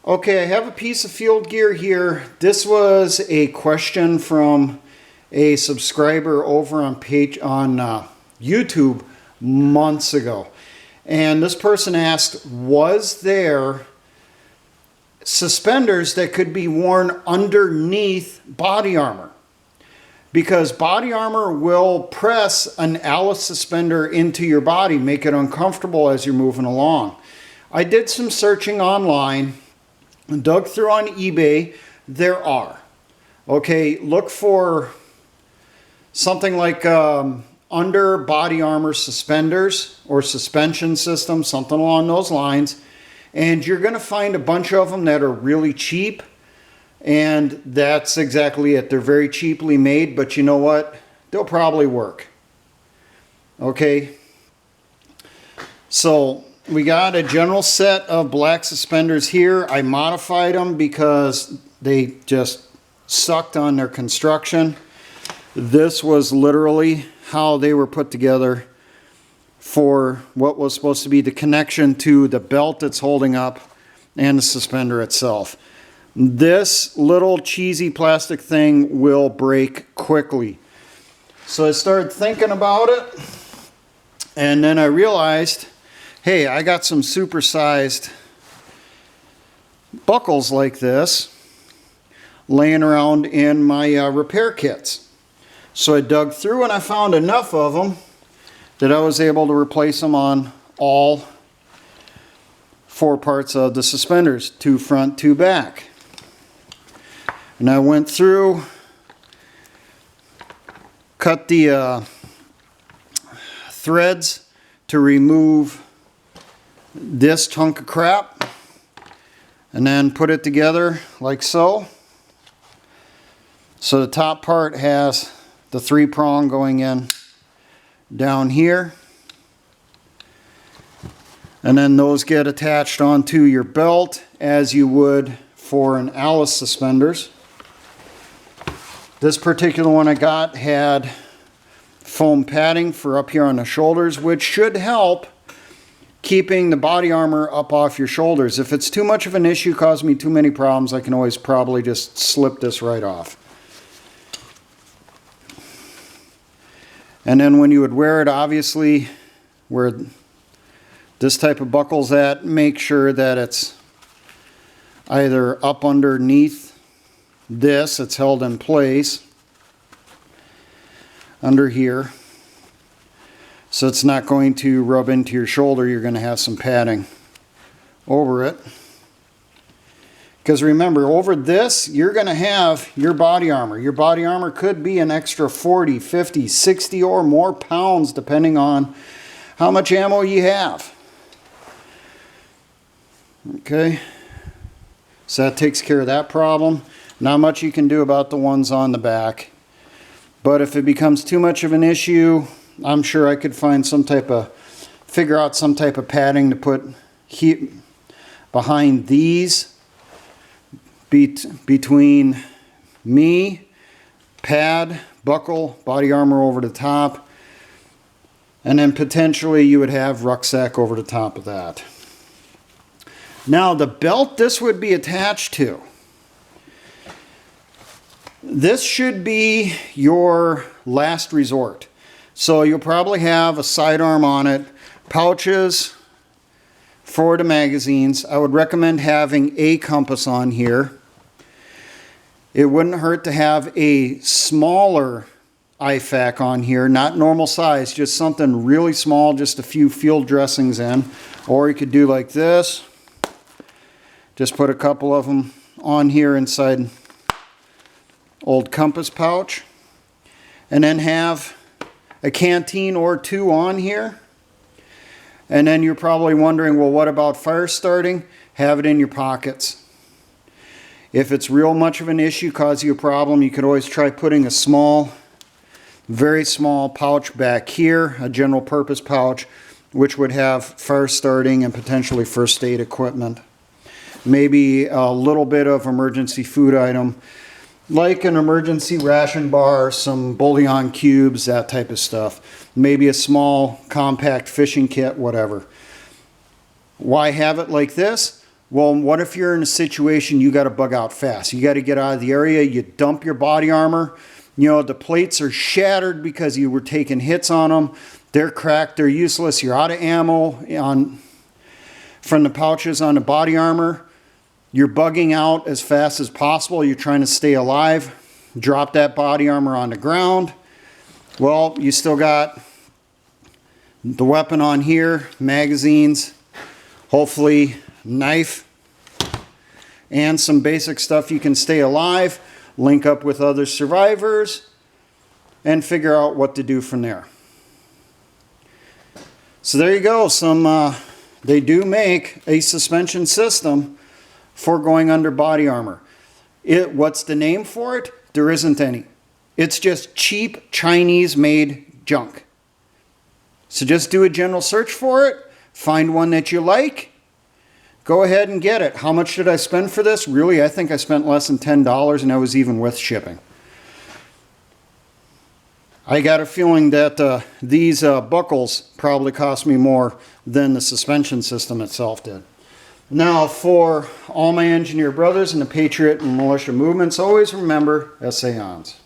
Okay, I have a piece of field gear here. This was a question from a subscriber over on YouTube months ago. And this person asked, was there suspenders that could be worn underneath body armor? Because body armor will press an Alice suspender into your body, make it uncomfortable as you're moving along. I did some searching online, dug through on eBay. There are. Okay, look for something like under body armor suspenders or suspension system, something along those lines. And you're going to find a bunch of them that are really cheap. And that's exactly it. They're very cheaply made, but you know what? They'll probably work. Okay. So we got a general set of black suspenders here. I modified them because they just sucked on their construction. This was literally how they were put together for what was supposed to be the connection to the belt that's holding up and the suspender itself. This little cheesy plastic thing will break quickly. So I started thinking about it, and then I realized, hey, I got some supersized buckles like this laying around in my repair kits. So I dug through and I found enough of them that I was able to replace them on all four parts of the suspenders, two front, two back. And I went through, cut the threads to remove this chunk of crap, and then put it together like so. So the top part has the 3-prong going in down here, and then those get attached onto your belt as you would for an Alice suspenders. This particular one I got had foam padding for up here on the shoulders, which should help keeping the body armor up off your shoulders. If it's too much of an issue, cause me too many problems, I can always probably just slip this right off. And then when you would wear it, obviously, where this type of buckle's at, make sure that it's either up underneath this, it's held in place under here, so it's not going to rub into your shoulder. You're going to have some padding over it, because remember, over this you're going to have your body armor. Your body armor could be an extra 40, 50, 60 or more pounds depending on how much ammo you have. Okay, so that takes care of that problem. Not much you can do about the ones on the back. But if it becomes too much of an issue, I'm sure I could find figure out some type of padding to put behind these, between me, pad, buckle, body armor over the top, and then potentially you would have rucksack over the top of that. Now the belt this would be attached to, this should be your last resort. So you'll probably have a sidearm on it, pouches for the magazines. I would recommend having a compass on here. It wouldn't hurt to have a smaller IFAK on here, not normal size, just something really small, just a few field dressings in. Or you could do like this. Just put a couple of them on here inside old compass pouch, and then have a canteen or two on here. And then you're probably wondering, well, what about fire starting? Have it in your pockets. If it's real much of an issue, cause you a problem, you could always try putting a small, very small pouch back here, a general purpose pouch, which would have fire starting and potentially first aid equipment. Maybe a little bit of emergency food item, like an emergency ration bar, some bouillon cubes, that type of stuff. Maybe a small compact fishing kit, whatever. Why have it like this? Well, what if you're in a situation you got to bug out fast? You got to get out of the area, you dump your body armor. You know, the plates are shattered because you were taking hits on them. They're cracked, they're useless, you're out of ammo from the pouches on the body armor. You're bugging out as fast as possible. You're trying to stay alive. Drop that body armor on the ground. Well, you still got the weapon on here, magazines, hopefully knife, and some basic stuff you can stay alive, link up with other survivors, and figure out what to do from there. So there you go. They do make a suspension system for going under body armor. What's the name for it? There isn't any. It's just cheap Chinese-made junk. So just do a general search for it, find one that you like, go ahead and get it. How much did I spend for this? Really, I think I spent less than $10, and that was even with shipping. I got a feeling that these buckles probably cost me more than the suspension system itself did. Now, for all my engineer brothers in the Patriot and Militia movements, always remember, essay ons.